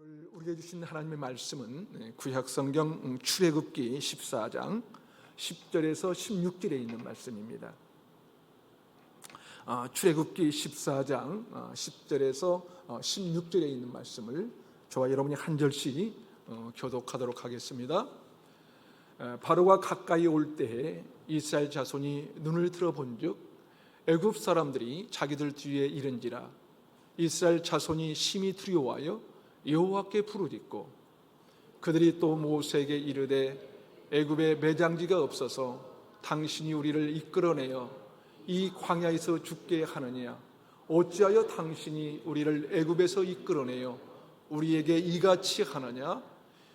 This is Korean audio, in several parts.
오늘 우리에게 주신 하나님의 말씀은 구약성경 출애굽기 14장 10절에서 16절에 있는 말씀입니다. 출애굽기 14장 10절에서 16절에 있는 말씀을 저와 여러분이 한 절씩 교독하도록 하겠습니다. 바로가 가까이 올 때에 이스라엘 자손이 눈을 들어본즉 애굽 사람들이 자기들 뒤에 이른지라. 이스라엘 자손이 심히 두려워하여 여호와께 부르짖고 그들이 또 모세에게 이르되 애굽에 매장지가 없어서 당신이 우리를 이끌어내어 이 광야에서 죽게 하느냐. 어찌하여 당신이 우리를 애굽에서 이끌어내어 우리에게 이같이 하느냐.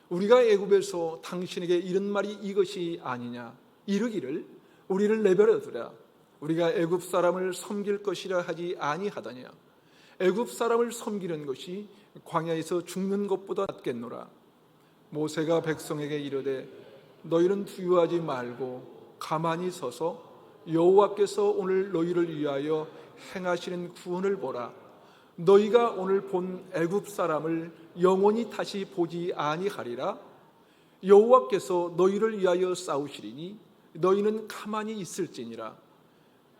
우리가 애굽에서 당신에게 이런 말이 이것이 아니냐. 이르기를 우리를 내버려 두라. 우리가 애굽 사람을 섬길 것이라 하지 아니하더냐. 애굽 사람을 섬기는 것이 광야에서 죽는 것보다 낫겠노라. 모세가 백성에게 이르되 너희는 두려워하지 말고 가만히 서서 여호와께서 오늘 너희를 위하여 행하시는 구원을 보라. 너희가 오늘 본 애굽 사람을 영원히 다시 보지 아니하리라. 여호와께서 너희를 위하여 싸우시리니 너희는 가만히 있을지니라.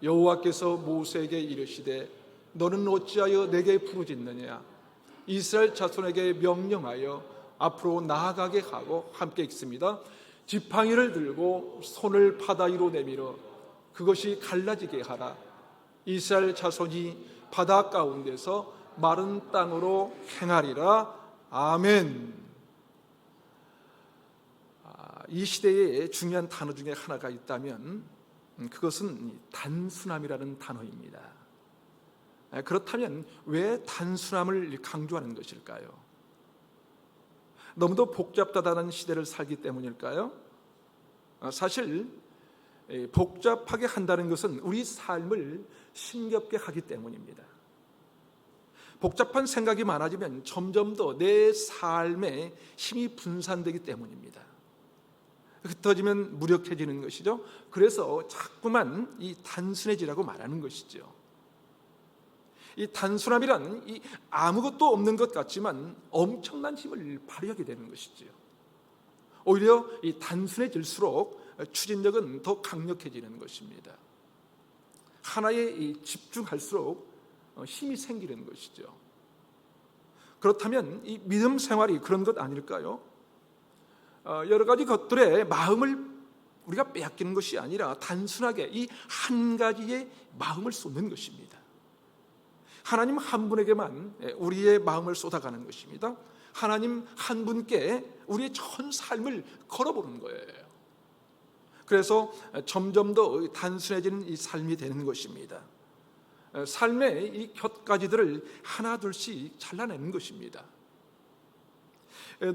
여호와께서 모세에게 이르시되 너는 어찌하여 내게 부르짖느냐. 이스라엘 자손에게 명령하여 앞으로 나아가게 하고, 함께 읽습니다. 지팡이를 들고 손을 바다 위로 내밀어 그것이 갈라지게 하라. 이스라엘 자손이 바다 가운데서 마른 땅으로 행하리라. 아멘. 이 시대에 중요한 단어 중에 하나가 있다면 그것은 단순함이라는 단어입니다. 그렇다면 왜 단순함을 강조하는 것일까요? 너무도 복잡하다는 시대를 살기 때문일까요? 사실 복잡하게 한다는 것은 우리 삶을 힘겹게 하기 때문입니다. 복잡한 생각이 많아지면 점점 더 내 삶에 힘이 분산되기 때문입니다. 흩어지면 무력해지는 것이죠. 그래서 자꾸만 이 단순해지라고 말하는 것이죠. 이 단순함이란 이 아무것도 없는 것 같지만 엄청난 힘을 발휘하게 되는 것이지요. 오히려 이 단순해질수록 추진력은 더 강력해지는 것입니다. 하나에 집중할수록 힘이 생기는 것이죠. 그렇다면 이 믿음 생활이 그런 것 아닐까요? 여러 가지 것들의 마음을 우리가 빼앗기는 것이 아니라 단순하게 이 한 가지의 마음을 쏟는 것입니다. 하나님 한 분에게만 우리의 마음을 쏟아가는 것입니다. 하나님 한 분께 우리의 전 삶을 걸어보는 거예요. 그래서 점점 더 단순해지는 이 삶이 되는 것입니다. 삶의 이 곁가지들을 하나 둘씩 잘라내는 것입니다.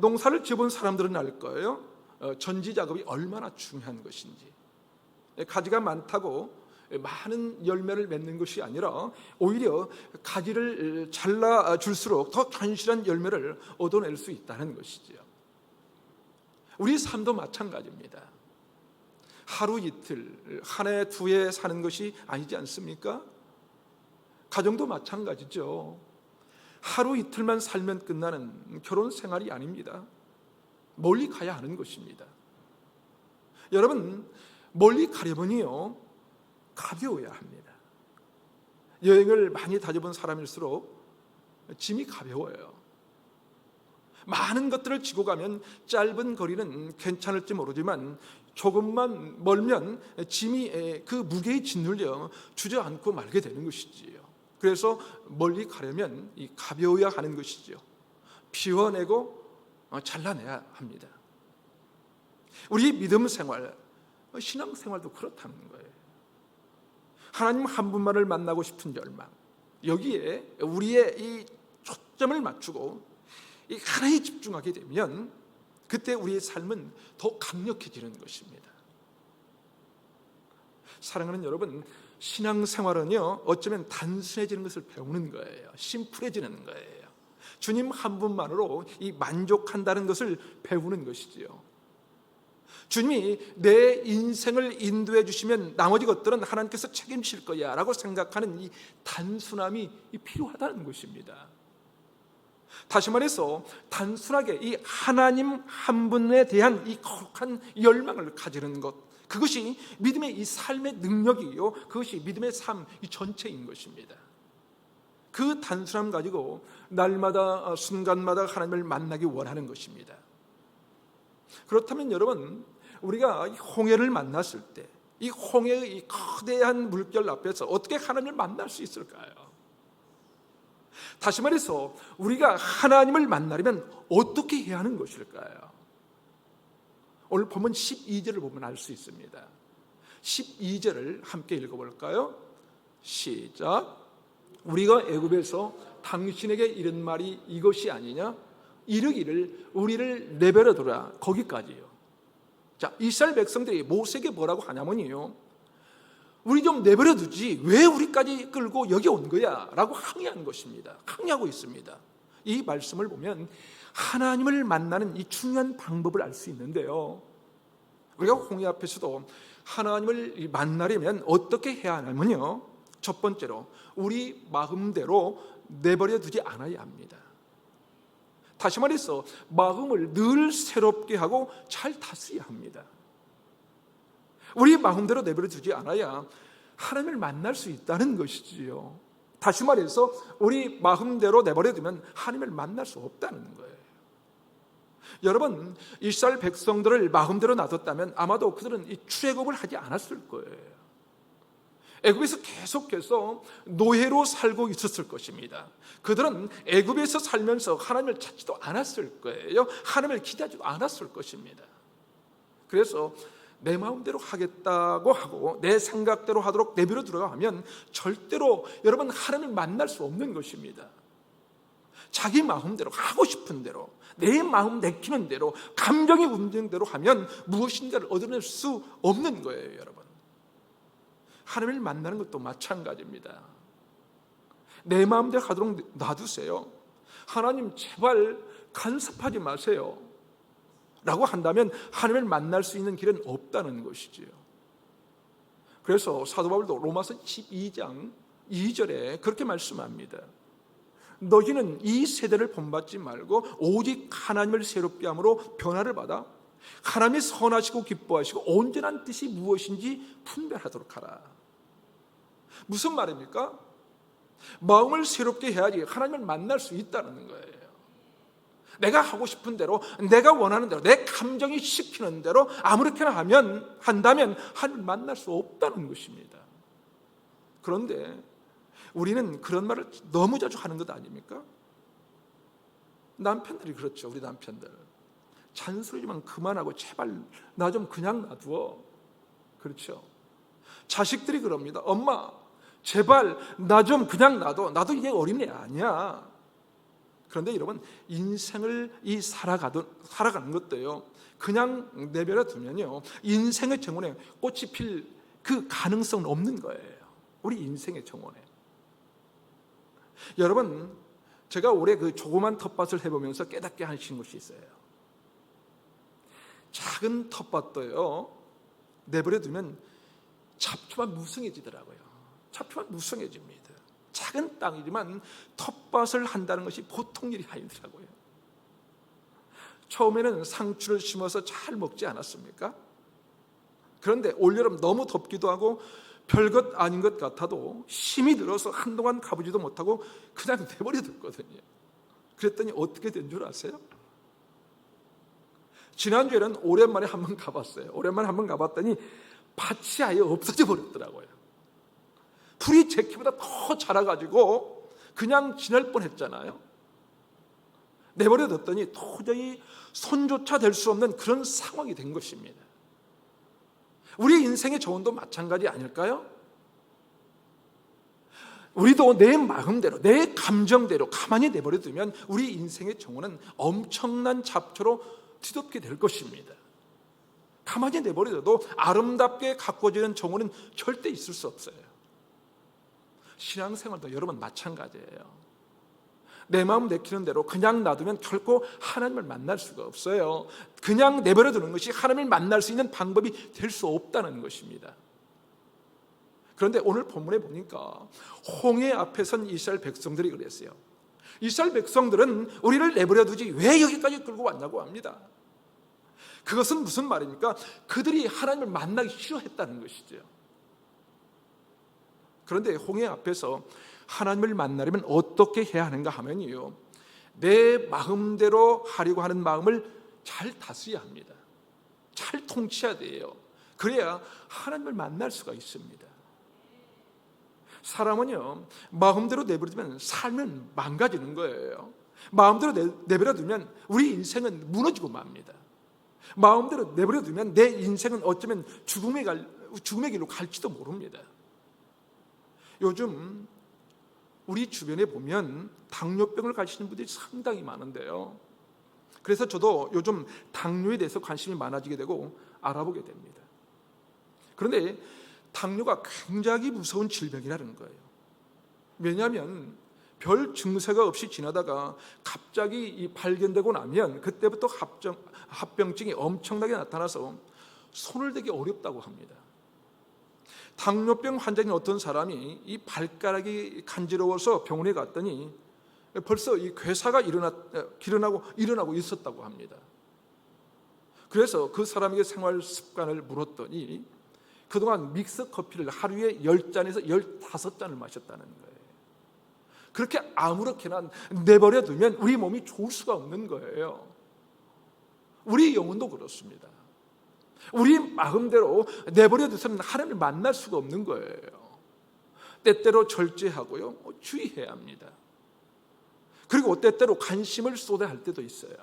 농사를 지어본 사람들은 알 거예요. 전지 작업이 얼마나 중요한 것인지. 가지가 많다고 많은 열매를 맺는 것이 아니라 오히려 가지를 잘라줄수록 더 견실한 열매를 얻어낼 수 있다는 것이죠. 우리 삶도 마찬가지입니다. 하루 이틀, 한 해, 두 해 사는 것이 아니지 않습니까? 가정도 마찬가지죠. 하루 이틀만 살면 끝나는 결혼 생활이 아닙니다. 멀리 가야 하는 것입니다. 여러분, 멀리 가려면요 가벼워야 합니다. 여행을 많이 다녀본 사람일수록 짐이 가벼워요. 많은 것들을 지고 가면 짧은 거리는 괜찮을지 모르지만 조금만 멀면 짐이 그 무게에 짓눌려 주저앉고 말게 되는 것이지요. 그래서 멀리 가려면 이 가벼워야 하는 것이죠. 비워내고 잘라내야 합니다. 우리 믿음 생활, 신앙 생활도 그렇다는 거예요. 하나님 한 분만을 만나고 싶은 열망, 여기에 우리의 이 초점을 맞추고 이 하나에 집중하게 되면 그때 우리의 삶은 더 강력해지는 것입니다. 사랑하는 여러분, 신앙생활은요 어쩌면 단순해지는 것을 배우는 거예요. 심플해지는 거예요. 주님 한 분만으로 이 만족한다는 것을 배우는 것이지요. 주님이 내 인생을 인도해 주시면 나머지 것들은 하나님께서 책임질 거야 라고 생각하는 이 단순함이 필요하다는 것입니다. 다시 말해서 단순하게 이 하나님 한 분에 대한 이 거룩한 열망을 가지는 것, 그것이 믿음의 이 삶의 능력이요, 그것이 믿음의 삶 이 전체인 것입니다. 그 단순함 가지고 날마다 순간마다 하나님을 만나기 원하는 것입니다. 그렇다면 여러분, 우리가 이 홍해를 만났을 때 이 홍해의 이 거대한 물결 앞에서 어떻게 하나님을 만날 수 있을까요? 다시 말해서 우리가 하나님을 만나려면 어떻게 해야 하는 것일까요? 오늘 본문 12절을 보면 알 수 있습니다. 12절을 함께 읽어볼까요? 시작. 우리가 애굽에서 당신에게 이른 말이 이것이 아니냐? 이르기를 우리를 내버려 두라. 거기까지요. 자, 이스라엘 백성들이 모세에게 뭐라고 하냐면요, 우리 좀 내버려 두지 왜 우리까지 끌고 여기 온 거야? 라고 항의한 것입니다. 항의하고 있습니다. 이 말씀을 보면 하나님을 만나는 이 중요한 방법을 알 수 있는데요, 우리가 홍해 앞에서도 하나님을 만나려면 어떻게 해야 하냐면요, 첫 번째로 우리 마음대로 내버려 두지 않아야 합니다. 다시 말해서 마음을 늘 새롭게 하고 잘 다스려야 합니다. 우리 마음대로 내버려 두지 않아야 하나님을 만날 수 있다는 것이지요. 다시 말해서 우리 마음대로 내버려 두면 하나님을 만날 수 없다는 거예요. 여러분, 이스라엘 백성들을 마음대로 놔뒀다면 아마도 그들은 이 출애굽을 하지 않았을 거예요. 애굽에서 계속해서 노예로 살고 있었을 것입니다. 그들은 애굽에서 살면서 하나님을 찾지도 않았을 거예요. 하나님을 기대하지도 않았을 것입니다. 그래서 내 마음대로 하겠다고 하고 내 생각대로 하도록 내버려 두라고 하면 절대로 여러분 하나님을 만날 수 없는 것입니다. 자기 마음대로 하고 싶은 대로 내 마음 내키는 대로 감정이 움직이는 대로 하면 무엇인가를 얻어낼 수 없는 거예요. 여러분, 하나님을 만나는 것도 마찬가지입니다. 내 마음대로 하도록 놔두세요. 하나님 제발 간섭하지 마세요 라고 한다면 하나님을 만날 수 있는 길은 없다는 것이지요. 그래서 사도 바울도 로마서 12장 2절에 그렇게 말씀합니다. 너희는 이 세대를 본받지 말고 오직 하나님을 새롭게 함으로 변화를 받아 하나님이 선하시고 기뻐하시고 온전한 뜻이 무엇인지 분별하도록 하라. 무슨 말입니까? 마음을 새롭게 해야지 하나님을 만날 수 있다는 거예요. 내가 하고 싶은 대로, 내가 원하는 대로, 내 감정이 시키는 대로 아무렇게나 한다면 하나님을 만날 수 없다는 것입니다. 그런데 우리는 그런 말을 너무 자주 하는 것 아닙니까? 남편들이 그렇죠. 우리 남편들 잔소리만 그만하고 제발 나 좀 그냥 놔두어. 그렇죠. 자식들이 그럽니다. 엄마 제발 나 좀 그냥 놔둬. 나도 이제 어린애 아니야. 그런데 여러분, 인생을 살아가는 것도요, 그냥 내버려 두면요 인생의 정원에 꽃이 필 그 가능성은 없는 거예요. 우리 인생의 정원에. 여러분, 제가 올해 그 조그만 텃밭을 해보면서 깨닫게 하신 것이 있어요. 작은 텃밭도요 내버려 두면 잡초만 무성해지더라고요. 잡초만 무성해집니다. 작은 땅이지만 텃밭을 한다는 것이 보통 일이 아니더라고요. 처음에는 상추를 심어서 잘 먹지 않았습니까? 그런데 올여름 너무 덥기도 하고 별것 아닌 것 같아도 힘이 들어서 한동안 가보지도 못하고 그냥 내버려 뒀거든요. 그랬더니 어떻게 된 줄 아세요? 지난주에는 오랜만에 한번 가봤어요. 오랜만에 한번 가봤더니 밭이 아예 없어져 버렸더라고요. 풀이 제 키보다 더 자라가지고 그냥 지날 뻔했잖아요. 내버려 뒀더니 도저히 손조차 댈 수 없는 그런 상황이 된 것입니다. 우리 인생의 조언도 마찬가지 아닐까요? 우리도 내 마음대로, 내 감정대로 가만히 내버려 두면 우리 인생의 정원은 엄청난 잡초로 뒤덮게 될 것입니다. 가만히 내버려둬도 아름답게 가꾸어지는 정원은 절대 있을 수 없어요. 신앙생활도 여러분 마찬가지예요. 내 마음 내키는 대로 그냥 놔두면 결코 하나님을 만날 수가 없어요. 그냥 내버려두는 것이 하나님을 만날 수 있는 방법이 될 수 없다는 것입니다. 그런데 오늘 본문에 보니까 홍해 앞에 선 이스라엘 백성들이 그랬어요. 이스라엘 백성들은 우리를 내버려 두지 왜 여기까지 끌고 왔냐고 합니다. 그것은 무슨 말입니까? 그들이 하나님을 만나기 싫어했다는 것이죠. 그런데 홍해 앞에서 하나님을 만나려면 어떻게 해야 하는가 하면요, 내 마음대로 하려고 하는 마음을 잘 다스려야 합니다. 잘 통치해야 돼요. 그래야 하나님을 만날 수가 있습니다. 사람은요, 마음대로 내버려두면 삶은 망가지는 거예요. 마음대로 내버려두면 우리 인생은 무너지고 맙니다. 마음대로 내버려두면 내 인생은 어쩌면 죽음의 길로 갈지도 모릅니다. 요즘 우리 주변에 보면 당뇨병을 가지시는 분들이 상당히 많은데요, 그래서 저도 요즘 당뇨에 대해서 관심이 많아지게 되고 알아보게 됩니다. 그런데 당뇨가 굉장히 무서운 질병이라는 거예요. 왜냐하면 별 증세가 없이 지나다가 갑자기 발견되고 나면 그때부터 합병증이 엄청나게 나타나서 손을 대기 어렵다고 합니다. 당뇨병 환자인 어떤 사람이 이 발가락이 간지러워서 병원에 갔더니 벌써 이 괴사가 일어나고 있었다고 합니다. 그래서 그 사람에게 생활 습관을 물었더니 그동안 믹스 커피를 하루에 10잔에서 15잔을 마셨다는 거예요. 그렇게 아무렇게나 내버려 두면 우리 몸이 좋을 수가 없는 거예요. 우리 영혼도 그렇습니다. 우리 마음대로 내버려 두면 하나님을 만날 수가 없는 거예요. 때때로 절제하고요, 주의해야 합니다. 그리고 때때로 관심을 쏟아야 할 때도 있어요.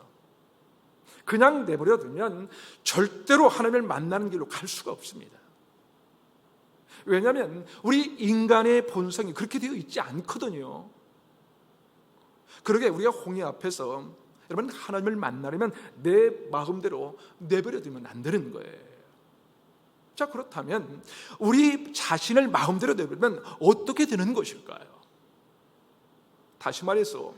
그냥 내버려 두면 절대로 하나님을 만나는 길로 갈 수가 없습니다. 왜냐하면 우리 인간의 본성이 그렇게 되어 있지 않거든요. 그러게 우리가 홍해 앞에서 여러분 하나님을 만나려면 내 마음대로 내버려 두면 안 되는 거예요. 자, 그렇다면 우리 자신을 마음대로 내버리면 어떻게 되는 것일까요? 다시 말해서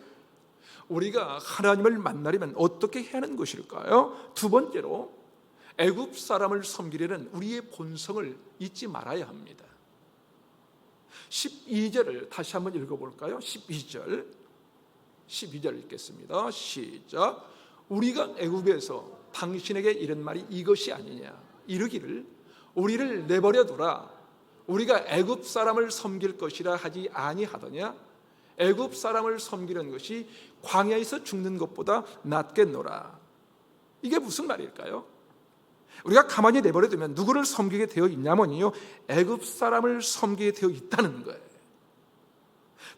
우리가 하나님을 만나려면 어떻게 해야 하는 것일까요? 두 번째로 애굽 사람을 섬기려는 우리의 본성을 잊지 말아야 합니다. 12절을 다시 한번 읽어볼까요? 12절 읽겠습니다. 시작. 우리가 애굽에서 당신에게 이른 말이 이것이 아니냐, 이르기를 우리를 내버려두라, 우리가 애굽 사람을 섬길 것이라 하지 아니하더냐? 애굽 사람을 섬기는 것이 광야에서 죽는 것보다 낫겠노라. 이게 무슨 말일까요? 우리가 가만히 내버려두면 누구를 섬기게 되어 있냐면요, 애굽 사람을 섬기게 되어 있다는 거예요.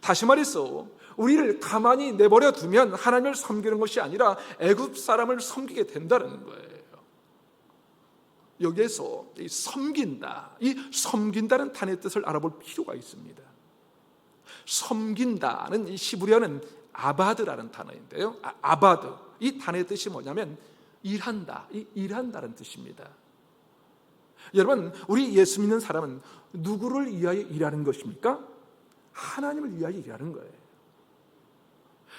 다시 말해서 우리를 가만히 내버려두면 하나님을 섬기는 것이 아니라 애굽 사람을 섬기게 된다는 거예요. 여기에서 이 섬긴다는 단어의 뜻을 알아볼 필요가 있습니다. 섬긴다는 이 히브리어는 아바드라는 단어인데요, 아바드, 이 단어의 뜻이 뭐냐면 일한다는 뜻입니다. 여러분, 우리 예수 믿는 사람은 누구를 위하여 일하는 것입니까? 하나님을 위하여 일하는 거예요.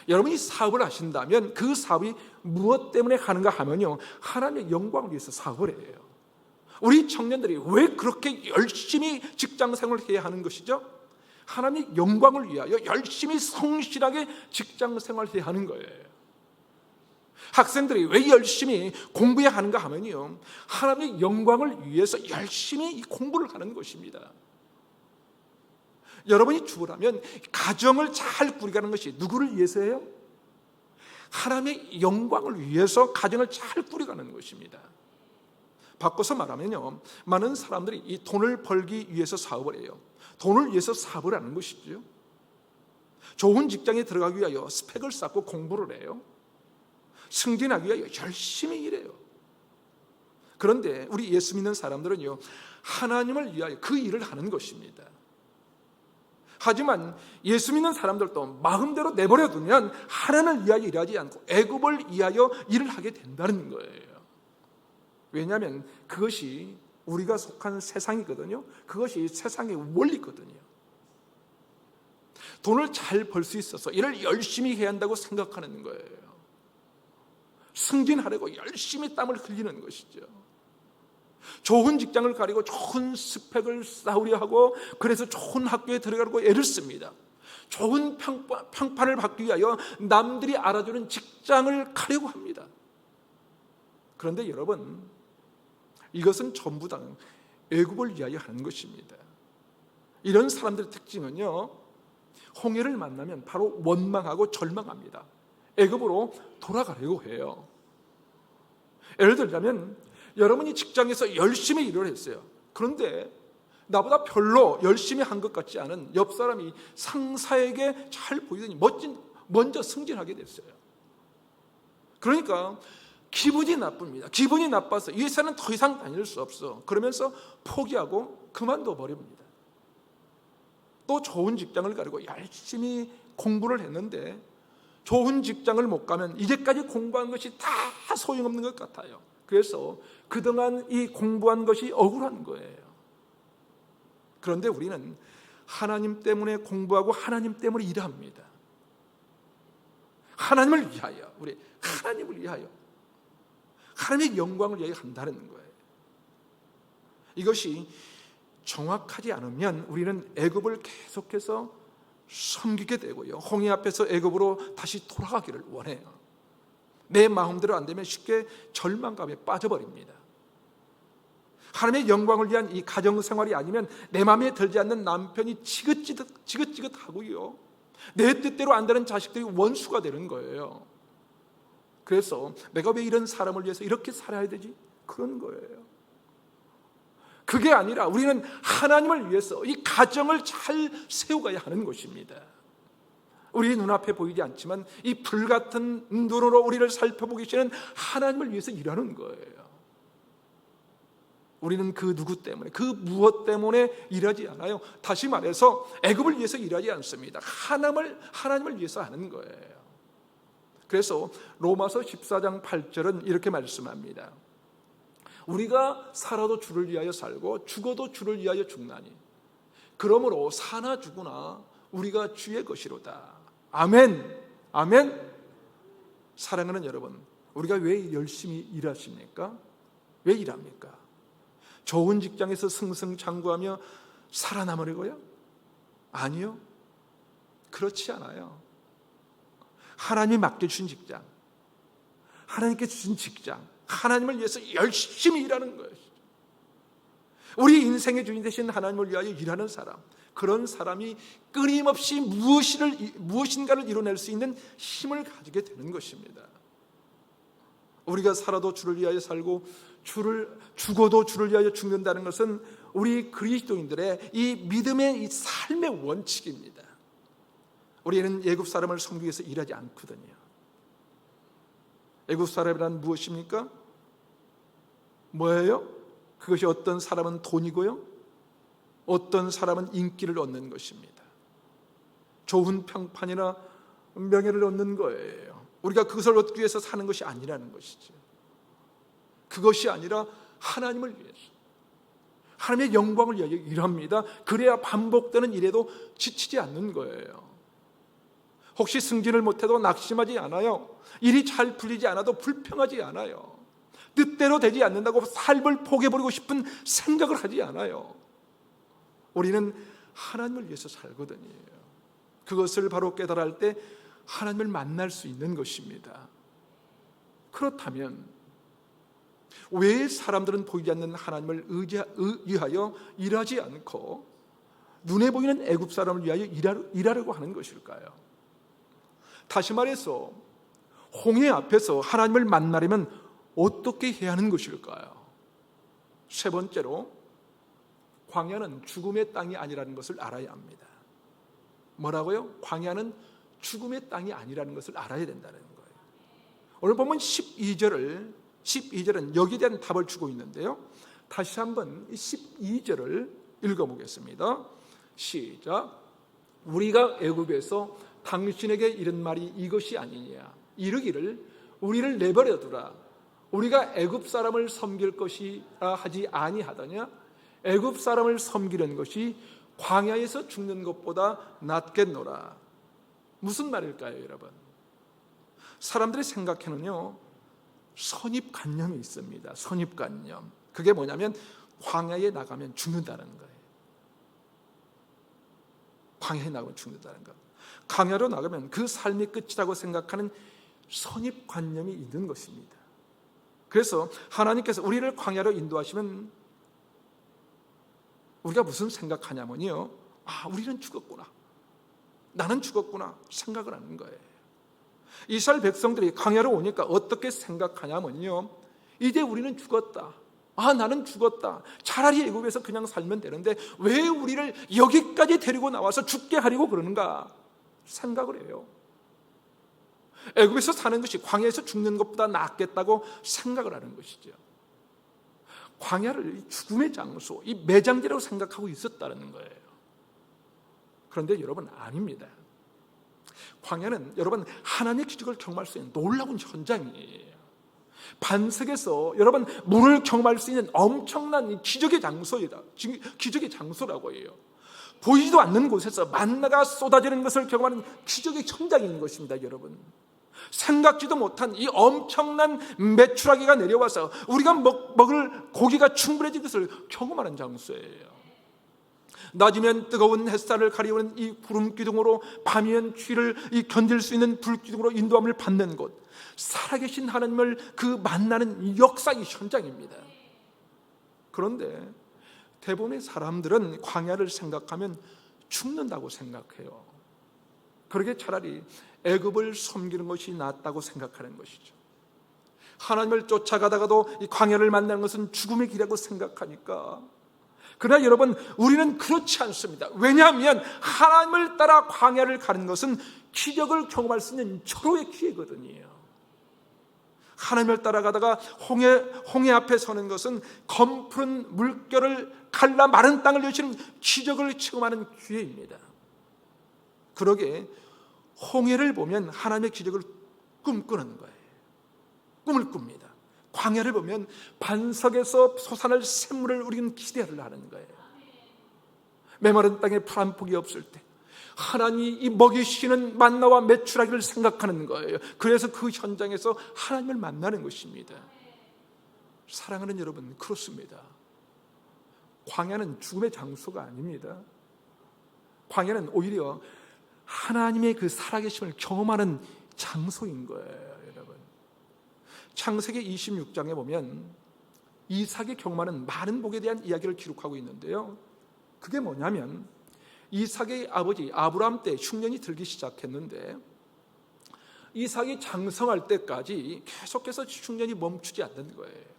여러분이 사업을 하신다면 그 사업이 무엇 때문에 하는가 하면요, 하나님의 영광을 위해서 사업을 해요. 우리 청년들이 왜 그렇게 열심히 직장 생활을 해야 하는 것이죠? 하나님의 영광을 위하여 열심히 성실하게 직장 생활을 해야 하는 거예요. 학생들이 왜 열심히 공부해야 하는가 하면요, 하나님의 영광을 위해서 열심히 공부를 하는 것입니다. 여러분이 죽으라면 가정을 잘 꾸려가는 것이 누구를 위해서예요? 하나님의 영광을 위해서 가정을 잘 꾸려가는 것입니다. 바꿔서 말하면요, 많은 사람들이 이 돈을 벌기 위해서 사업을 해요. 돈을 위해서 사업을 하는 것이죠. 좋은 직장에 들어가기 위하여 스펙을 쌓고 공부를 해요. 승진하기 위하여 열심히 일해요. 그런데 우리 예수 믿는 사람들은요, 하나님을 위하여 그 일을 하는 것입니다. 하지만 예수 믿는 사람들도 마음대로 내버려두면 하나님을 위하여 일하지 않고 애굽을 위하여 일을 하게 된다는 거예요. 왜냐하면 그것이 우리가 속한 세상이거든요. 그것이 세상의 원리거든요. 돈을 잘 벌 수 있어서 일을 열심히 해야 한다고 생각하는 거예요. 승진하려고 열심히 땀을 흘리는 것이죠. 좋은 직장을 가리고 좋은 스펙을 쌓으려 하고, 그래서 좋은 학교에 들어가려고 애를 씁니다. 좋은 평판을 받기 위하여 남들이 알아주는 직장을 가려고 합니다. 그런데 여러분, 이것은 전부 다 애굽을 위하여 하는 것입니다. 이런 사람들의 특징은요, 홍해를 만나면 바로 원망하고 절망합니다. 애굽으로 돌아가려고 해요. 예를 들자면 여러분이 직장에서 열심히 일을 했어요. 그런데 나보다 별로 열심히 한 것 같지 않은 옆 사람이 상사에게 잘 보이더니 먼저 승진하게 됐어요. 그러니까 기분이 나쁩니다. 기분이 나빠서 이 회사는 더 이상 다닐 수 없어. 그러면서 포기하고 그만둬 버립니다. 또 좋은 직장을 가지고 열심히 공부를 했는데 좋은 직장을 못 가면 이제까지 공부한 것이 다 소용없는 것 같아요. 그래서 그동안 이 공부한 것이 억울한 거예요. 그런데 우리는 하나님 때문에 공부하고 하나님 때문에 일합니다. 하나님을 위하여, 우리 하나님을 위하여, 하나님의 영광을 위하여 한다는 거예요. 이것이 정확하지 않으면 우리는 애굽을 계속해서 섬기게 되고요, 홍해 앞에서 애굽으로 다시 돌아가기를 원해요. 내 마음대로 안 되면 쉽게 절망감에 빠져버립니다. 하나님의 영광을 위한 이 가정생활이 아니면 내 마음에 들지 않는 남편이 지긋지긋하고요, 내 뜻대로 안 되는 자식들이 원수가 되는 거예요. 그래서 내가 왜 이런 사람을 위해서 이렇게 살아야 되지? 그런 거예요. 그게 아니라 우리는 하나님을 위해서 이 가정을 잘 세워가야 하는 것입니다. 우리 눈앞에 보이지 않지만 이 불같은 눈으로 우리를 살펴보고 계시는 하나님을 위해서 일하는 거예요. 우리는 그 누구 때문에, 그 무엇 때문에 일하지 않아요. 다시 말해서 애굽을 위해서 일하지 않습니다. 하나님을 위해서 하는 거예요. 그래서 로마서 14장 8절은 이렇게 말씀합니다. 우리가 살아도 주를 위하여 살고 죽어도 주를 위하여 죽나니 그러므로 사나 죽으나 우리가 주의 것이로다. 아멘. 아멘. 사랑하는 여러분, 우리가 왜 열심히 일하십니까? 왜 일합니까? 좋은 직장에서 승승장구하며 살아남으려고요? 아니요, 그렇지 않아요. 하나님이 맡겨주신 직장, 하나님께 주신 직장, 하나님을 위해서 열심히 일하는 거예요. 우리 인생의 주인 되신 하나님을 위하여 일하는 사람, 그런 사람이 끊임없이 무엇인가를 이뤄낼 수 있는 힘을 가지게 되는 것입니다. 우리가 살아도 주를 위하여 살고 죽어도 주를 위하여 죽는다는 것은 우리 그리스도인들의 이 믿음의 이 삶의 원칙입니다. 우리는 애굽 사람을 섬기기 위해서 일하지 않거든요. 애굽 사람이란 무엇입니까? 뭐예요? 그것이 어떤 사람은 돈이고요, 어떤 사람은 인기를 얻는 것입니다. 좋은 평판이나 명예를 얻는 거예요. 우리가 그것을 얻기 위해서 사는 것이 아니라는 것이죠. 그것이 아니라 하나님을 위해서, 하나님의 영광을 위하여 일합니다. 그래야 반복되는 일에도 지치지 않는 거예요. 혹시 승진을 못해도 낙심하지 않아요. 일이 잘 풀리지 않아도 불평하지 않아요. 뜻대로 되지 않는다고 삶을 포기해버리고 싶은 생각을 하지 않아요. 우리는 하나님을 위해서 살거든요. 그것을 바로 깨달을 때 하나님을 만날 수 있는 것입니다. 그렇다면 왜 사람들은 보이지 않는 하나님을 위하여 일하지 않고 눈에 보이는 애굽 사람을 위하여 일하려고 하는 것일까요? 다시 말해서 홍해 앞에서 하나님을 만나려면 어떻게 해야 하는 것일까요? 세 번째로, 광야는 죽음의 땅이 아니라는 것을 알아야 합니다. 뭐라고요? 광야는 죽음의 땅이 아니라는 것을 알아야 된다는 거예요. 오늘 보면 12절은 여기에 대한 답을 주고 있는데요, 다시 한번 12절을 읽어보겠습니다. 시작. 우리가 애굽에서 당신에게 이른 말이 이것이 아니냐, 이르기를 우리를 내버려 두라. 우리가 애굽 사람을 섬길 것이라 하지 아니하더냐? 애굽 사람을 섬기는 것이 광야에서 죽는 것보다 낫겠노라. 무슨 말일까요, 여러분? 사람들이 생각해는요, 선입관념이 있습니다. 선입관념. 그게 뭐냐면 광야에 나가면 죽는다는 거예요. 광야에 나가면 죽는다는 것. 광야로 나가면 그 삶이 끝이라고 생각하는 선입관념이 있는 것입니다. 그래서 하나님께서 우리를 광야로 인도하시면 우리가 무슨 생각하냐면요, 우리는 죽었구나, 나는 죽었구나 생각을 하는 거예요. 이스라엘 백성들이 광야로 오니까 어떻게 생각하냐면요, 이제 우리는 죽었다, 나는 죽었다, 차라리 애굽에서 그냥 살면 되는데 왜 우리를 여기까지 데리고 나와서 죽게 하려고 그러는가 생각을 해요. 애굽에서 사는 것이 광야에서 죽는 것보다 낫겠다고 생각을 하는 것이죠. 광야를 죽음의 장소, 이 매장지라고 생각하고 있었다는 거예요. 그런데 여러분, 아닙니다. 광야는 여러분 하나님의 기적을 경험할 수 있는 놀라운 현장이에요. 반석에서 여러분 물을 경험할 수 있는 엄청난 기적의 장소이다. 기적의 장소라고 해요. 보이지도 않는 곳에서 만나가 쏟아지는 것을 경험하는 기적의 현장인 것입니다. 여러분, 생각지도 못한 이 엄청난 메추라기가 내려와서 우리가 먹을 고기가 충분해진 것을 경험하는 장소예요. 낮이면 뜨거운 햇살을 가리우는 이 구름 기둥으로, 밤이면 추위를 견딜 수 있는 불 기둥으로 인도함을 받는 곳, 살아계신 하나님을 그 만나는 역사의 현장입니다. 그런데 대부분의 사람들은 광야를 생각하면 죽는다고 생각해요. 그러게 차라리 애굽을 섬기는 것이 낫다고 생각하는 것이죠. 하나님을 쫓아가다가도 이 광야를 만나는 것은 죽음의 길이라고 생각하니까. 그러나 여러분, 우리는 그렇지 않습니다. 왜냐하면 하나님을 따라 광야를 가는 것은 기적을 경험할 수 있는 절호의 기회거든요. 하나님을 따라가다가 홍해 앞에 서는 것은 검푸른 물결을 갈라 마른 땅을 여시는 기적을 체험하는 기회입니다. 그러게 홍해를 보면 하나님의 기적을 꿈꾸는 거예요. 꿈을 꿉니다. 광야를 보면 반석에서 솟아날 샘물을 우리는 기대를 하는 거예요. 메마른 땅에 풀 한 폭이 없을 때 하나님이 먹이시는 만나와 메추라기를 생각하는 거예요. 그래서 그 현장에서 하나님을 만나는 것입니다. 사랑하는 여러분, 그렇습니다. 광야는 죽음의 장소가 아닙니다. 광야는 오히려 하나님의 그 살아계심을 경험하는 장소인 거예요. 여러분, 창세기 26장에 보면 이삭이 경험하는 많은 복에 대한 이야기를 기록하고 있는데요, 그게 뭐냐면 이삭의 아버지 아브라함 때 흉년이 들기 시작했는데 이삭이 장성할 때까지 계속해서 흉년이 멈추지 않는 거예요.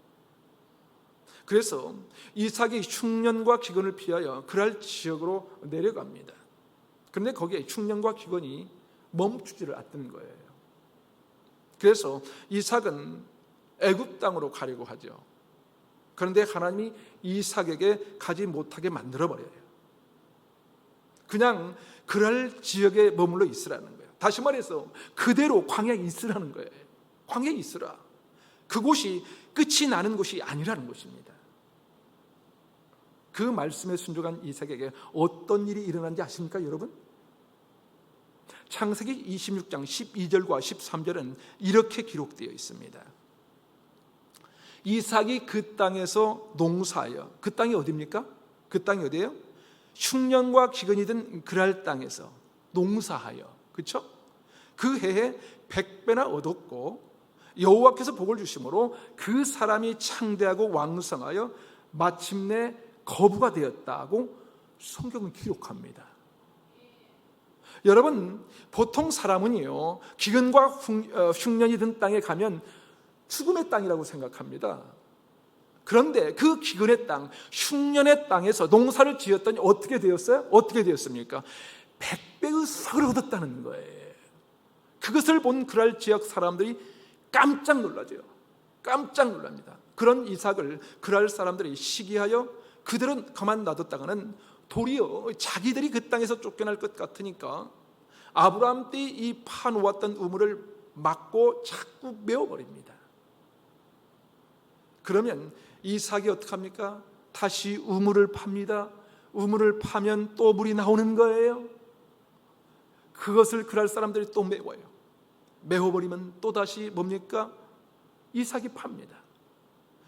그래서 이삭이 흉년과 기근을 피하여 그랄 지역으로 내려갑니다. 그런데 거기에 흉년과 기근이 멈추지를 않는 거예요. 그래서 이삭은 애굽 땅으로 가려고 하죠. 그런데 하나님이 이삭에게 가지 못하게 만들어버려요. 그냥 그랄 지역에 머물러 있으라는 거예요. 다시 말해서 그대로 광야에 있으라는 거예요. 광야에 있으라. 그곳이 끝이 나는 곳이 아니라는 것입니다. 그 말씀에 순종한 이삭에게 어떤 일이 일어난지 아십니까, 여러분? 창세기 26장 12절과 13절은 이렇게 기록되어 있습니다. 이삭이 그 땅에서 농사하여, 그 땅이 어디입니까? 그 땅이 어디예요? 흉년과 기근이 든 그랄 땅에서 농사하여, 그렇죠? 그 해에 100배나 얻었고 여호와께서 복을 주심으로 그 사람이 창대하고 왕성하여 마침내 거부가 되었다고 성경은 기록합니다. 여러분, 보통 사람은요, 기근과 흉년이 든 땅에 가면 죽음의 땅이라고 생각합니다. 그런데 그 기근의 땅, 흉년의 땅에서 농사를 지었더니 어떻게 되었어요? 어떻게 되었습니까? 100배의 삭을 얻었다는 거예요. 그것을 본 그랄 지역 사람들이 깜짝 놀라죠. 깜짝 놀랍니다. 그런 이삭을 그랄 사람들이 시기하여 그대로 가만 놔뒀다가는 도리어 자기들이 그 땅에서 쫓겨날 것 같으니까 아브라함 때 이 파놓았던 우물을 막고 자꾸 메워버립니다. 그러면 이삭이 어떻게 합니까? 다시 우물을 팝니다. 우물을 파면 또 물이 나오는 거예요. 그것을 그랄 사람들이 또 메워요. 메워버리면 또다시 뭡니까? 이삭이 팝니다.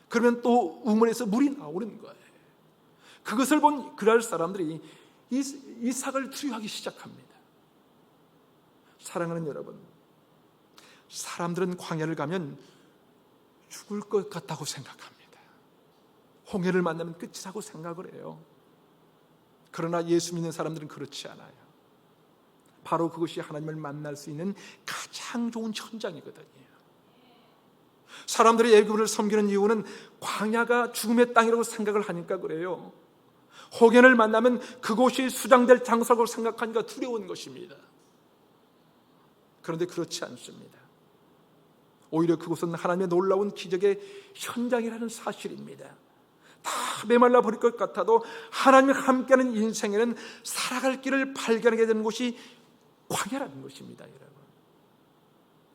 그러면 또 우물에서 물이 나오는 거예요. 그것을 본 그랄 사람들이 이삭을 두려워하기 시작합니다. 사랑하는 여러분, 사람들은 광야를 가면 죽을 것 같다고 생각합니다. 홍해를 만나면 끝이라고 생각을 해요. 그러나 예수 믿는 사람들은 그렇지 않아요. 바로 그것이 하나님을 만날 수 있는 가장 좋은 현장이거든요. 사람들이 애굽을 섬기는 이유는 광야가 죽음의 땅이라고 생각을 하니까 그래요. 홍해를 만나면 그곳이 수장될 장소라고 생각하니까 두려운 것입니다. 그런데 그렇지 않습니다. 오히려 그곳은 하나님의 놀라운 기적의 현장이라는 사실입니다. 다 메말라 버릴 것 같아도 하나님과 함께하는 인생에는 살아갈 길을 발견하게 되는 곳이 광야라는 것입니다, 여러분.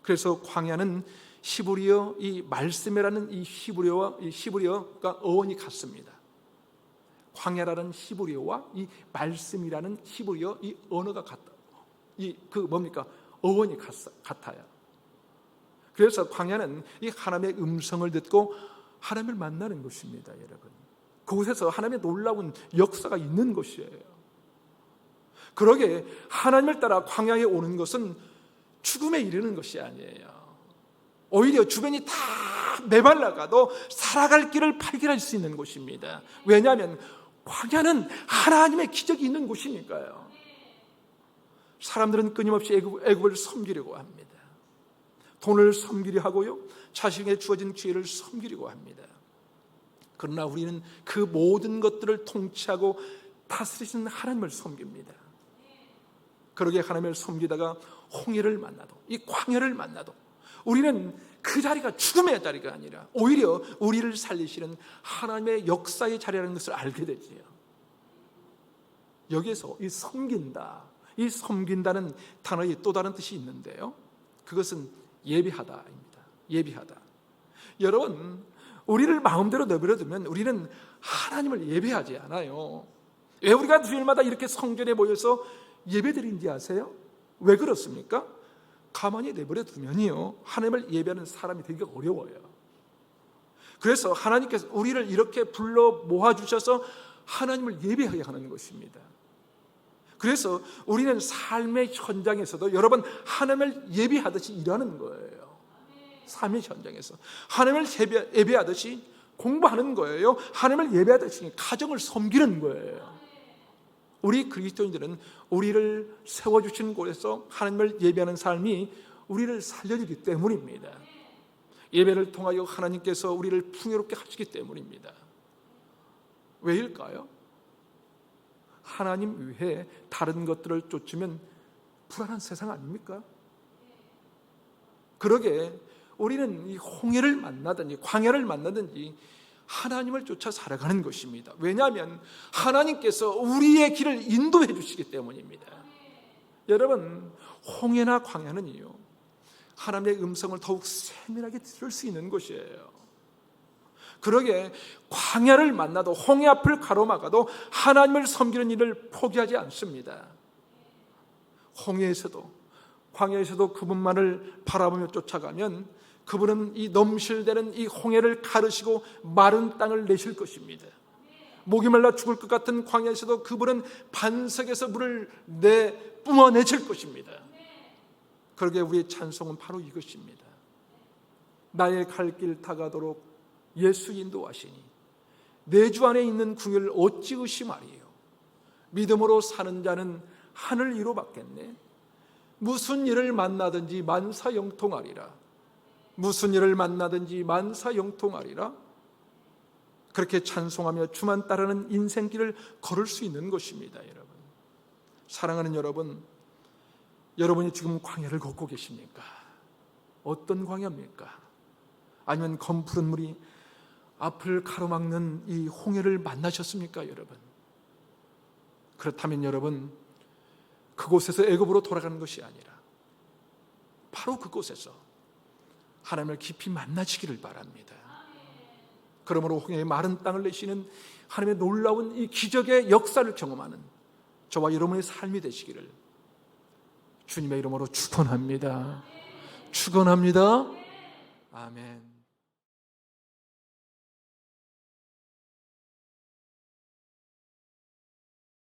그래서 광야는 히브리어 이 말씀이라는 이 히브리어가 어원이 같습니다. 광야라는 히브리어와 이 말씀이라는 히브리어 이 언어가 같다. 어원이 같아요. 그래서 광야는 이 하나님의 음성을 듣고 하나님을 만나는 것입니다, 여러분. 그곳에서 하나님의 놀라운 역사가 있는 곳이에요. 그러게 하나님을 따라 광야에 오는 것은 죽음에 이르는 것이 아니에요. 오히려 주변이 다 메말라가도 살아갈 길을 발견할 수 있는 곳입니다. 왜냐하면 광야는 하나님의 기적이 있는 곳이니까요. 사람들은 끊임없이 애굽을 섬기려고 합니다. 돈을 섬기려 하고요, 자신에게 주어진 기회를 섬기려고 합니다. 그러나 우리는 그 모든 것들을 통치하고 다스리시는 하나님을 섬깁니다. 그러게 하나님을 섬기다가 홍해를 만나도, 이 광야를 만나도 우리는 그 자리가 죽음의 자리가 아니라 오히려 우리를 살리시는 하나님의 역사의 자리라는 것을 알게 되지요. 여기에서 이 섬긴다는 단어의 또 다른 뜻이 있는데요, 그것은 예비하다입니다. 예비하다. 여러분, 우리를 마음대로 내버려두면 우리는 하나님을 예배하지 않아요. 왜 우리가 주일마다 이렇게 성전에 모여서 예배드린지 아세요? 왜 그렇습니까? 가만히 내버려두면요, 하나님을 예배하는 사람이 되게 어려워요. 그래서 하나님께서 우리를 이렇게 불러 모아주셔서 하나님을 예배하게 하는 것입니다. 그래서 우리는 삶의 현장에서도 여러분 하나님을 예배하듯이 일하는 거예요. 삶의 현장에서 하나님을 예배하듯이 공부하는 거예요. 하나님을 예배하듯이 가정을 섬기는 거예요. 우리 그리스도인들은 우리를 세워주신 곳에서 하나님을 예배하는 삶이 우리를 살려주기 때문입니다. 예배를 통하여 하나님께서 우리를 풍요롭게 하시기 때문입니다. 왜일까요? 하나님 외에 다른 것들을 쫓으면 불안한 세상 아닙니까? 그러게 우리는 이 홍해를 만나든지 광야를 만나든지 하나님을 쫓아 살아가는 것입니다. 왜냐하면 하나님께서 우리의 길을 인도해 주시기 때문입니다. 여러분, 홍해나 광야는요, 하나님의 음성을 더욱 세밀하게 들을 수 있는 곳이에요. 그러게 광야를 만나도 홍해 앞을 가로막아도 하나님을 섬기는 일을 포기하지 않습니다. 홍해에서도 광야에서도 그분만을 바라보며 쫓아가면 그분은 이 넘실대는 이 홍해를 가르시고 마른 땅을 내실 것입니다. 목이 말라 죽을 것 같은 광야에서도 그분은 반석에서 물을 뿜어내실 것입니다. 그러게 우리의 찬송은 바로 이것입니다. 나의 갈 길 다가도록 예수 인도하시니 내 주 안에 있는 궁유를 어찌 의심하리요. 믿음으로 사는 자는 하늘 위로 받겠네. 무슨 일을 만나든지 만사형통하리라. 무슨 일을 만나든지 만사형통하리라. 그렇게 찬송하며 주만 따르는 인생길을 걸을 수 있는 것입니다. 여러분, 사랑하는 여러분, 여러분이 지금 광야를 걷고 계십니까? 어떤 광야입니까? 아니면 검푸른 물이 앞을 가로막는 이 홍해를 만나셨습니까, 여러분? 그렇다면 여러분, 그곳에서 애굽으로 돌아가는 것이 아니라 바로 그곳에서 하나님을 깊이 만나시기를 바랍니다. 그러므로 홍해의 마른 땅을 내시는 하나님의 놀라운 이 기적의 역사를 경험하는 저와 여러분의 삶이 되시기를 주님의 이름으로 축원합니다. 축원합니다. 아멘.